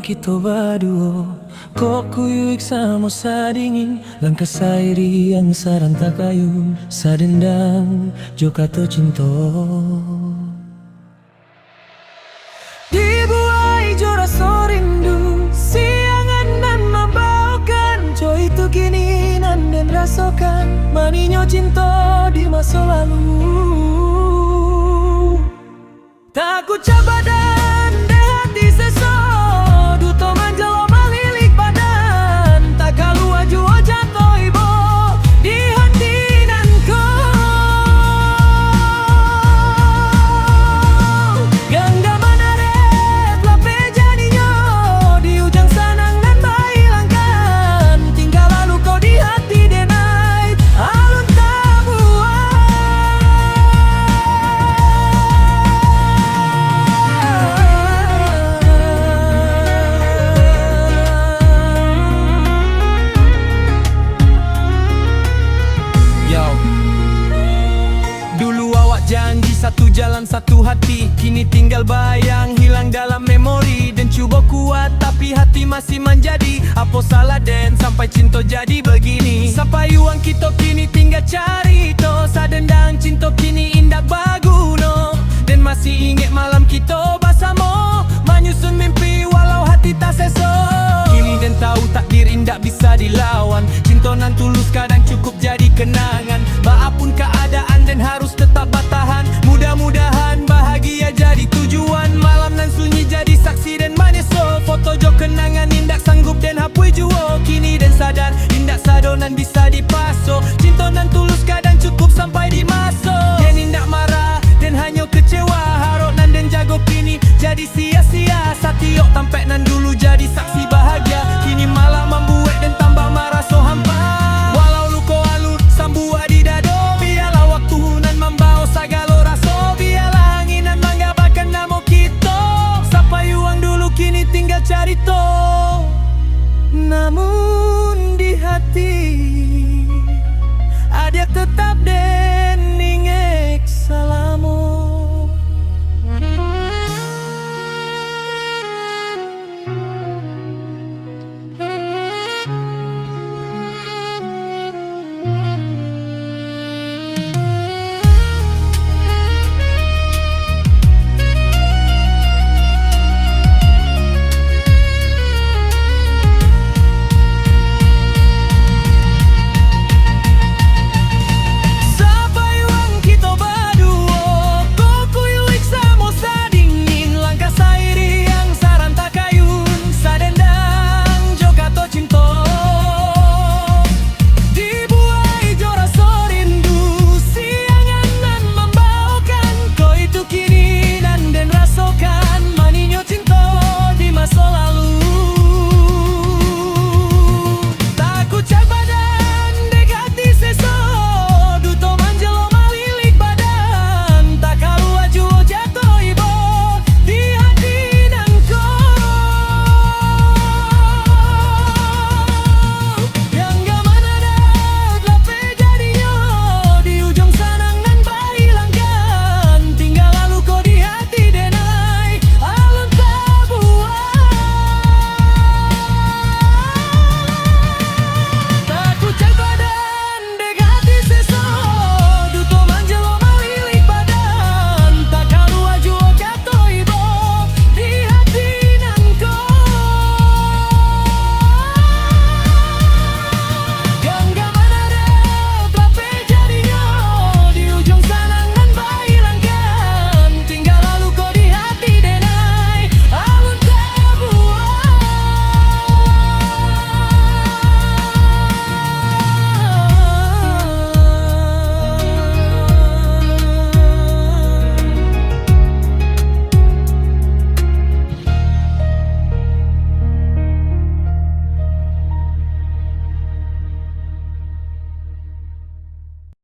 kita berdua. Kok kuyuik sama sadingin langkah sairi yang saranta kayu sadendang joka to cinta. Dibuai jora sorindu siangan dan membaukan co itu kini nan dan rasakan maninyo cinta di masa lalu. Tak ku coba dan de hati seso duto manjalo malilik badan tak kalu aju jatuh ibo di hati nan ko gangga manaret lape jadinya di ujang sanang dan bahilangkan tinggal lalu kau di hati denai alun tabuan. Dulu awak janji satu jalan satu hati, kini tinggal bayang hilang dalam memori. Dan cuba kuat tapi hati masih menjadi apa salah dan sampai cinta jadi begini. Sampai uang kita kini tinggal cari to sadendang cinta kini indah bagu no. Dan masih ingat malam kita bersama menyusun mimpi walau hati tak seso. Kini dan tahu takdir indah bisa dilawan, cinta nan tulus kadang